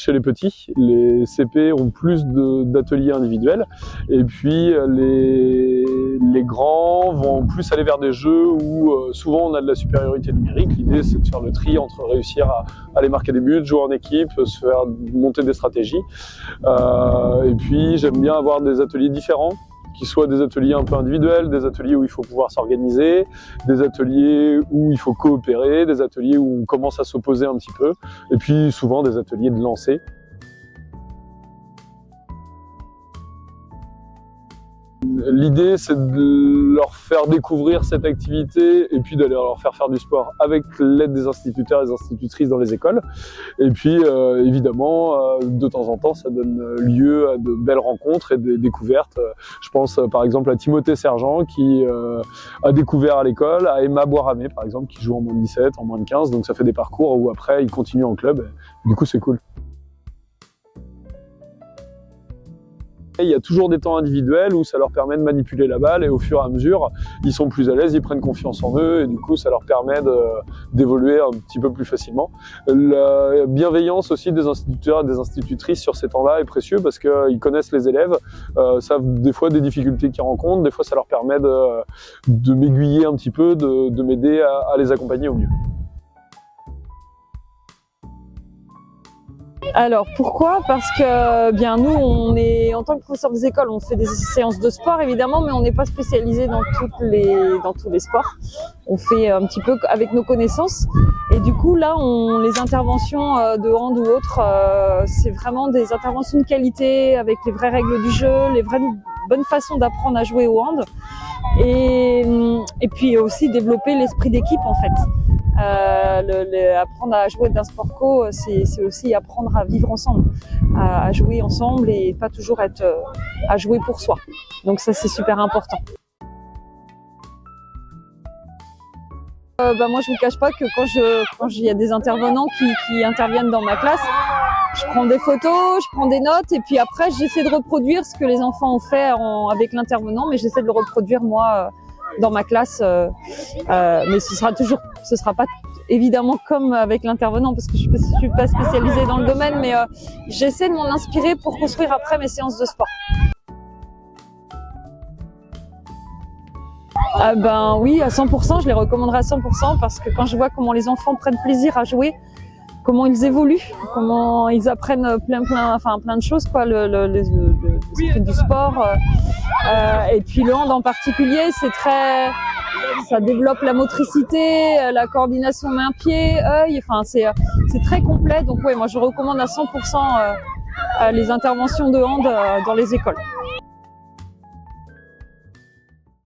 chez les petits. Les CP ont plus d'ateliers individuels et puis les grands vont plus aller vers des jeux où souvent on a de la supériorité numérique. L'idée c'est de faire le tri entre réussir à aller marquer des buts, jouer en équipe, se faire monter des stratégies. Et puis j'aime bien avoir des ateliers différents, qui soient des ateliers un peu individuels, des ateliers où il faut pouvoir s'organiser, des ateliers où il faut coopérer, des ateliers où on commence à s'opposer un petit peu, et puis souvent des ateliers de lancer. L'idée, c'est de leur faire découvrir cette activité et puis d'aller leur faire du sport avec l'aide des instituteurs et des institutrices dans les écoles. Et puis, évidemment, de temps en temps, ça donne lieu à de belles rencontres et des découvertes. Je pense par exemple à Timothée Sergent qui a découvert à l'école, à Emma Boiramé par exemple, qui joue en moins de 17, en moins de 15. Donc ça fait des parcours où après, ils continuent en club. Et du coup, c'est cool. Il y a toujours des temps individuels où ça leur permet de manipuler la balle et au fur et à mesure, ils sont plus à l'aise, ils prennent confiance en eux et du coup, ça leur permet d'évoluer un petit peu plus facilement. La bienveillance aussi des instituteurs et des institutrices sur ces temps-là est précieux parce qu'ils connaissent les élèves, savent des fois des difficultés qu'ils rencontrent, des fois ça leur permet de m'aiguiller un petit peu, de m'aider à les accompagner au mieux. Alors pourquoi? Parce que bien nous on est en tant que professeur des écoles, on fait des séances de sport évidemment, mais on n'est pas spécialisé dans tous les sports. On fait un petit peu avec nos connaissances et du coup là les interventions de hand ou autres, c'est vraiment des interventions de qualité avec les vraies règles du jeu, les vraies bonnes façons d'apprendre à jouer au hand et puis aussi développer l'esprit d'équipe en fait. Apprendre à jouer d'un sport co, c'est aussi apprendre à vivre ensemble, à jouer ensemble et pas toujours être à jouer pour soi. Donc ça c'est super important. Moi je vous cache pas que quand il y a des intervenants qui interviennent dans ma classe, je prends des photos, je prends des notes et puis après j'essaie de reproduire ce que les enfants ont fait avec l'intervenant, mais j'essaie de le reproduire moi dans ma classe, mais ce sera pas évidemment comme avec l'intervenant parce que je suis pas spécialisée dans le domaine, mais j'essaie de m'en inspirer pour construire après mes séances de sport. Oui, à 100%, je les recommanderais à 100% parce que quand je vois comment les enfants prennent plaisir à jouer, comment ils évoluent, comment ils apprennent plein de choses, quoi, l'esprit du sport. Et puis le hand en particulier, ça développe la motricité, la coordination main-pied, œil, enfin c'est très complet. Donc ouais, moi je recommande à 100% les interventions de hand dans les écoles.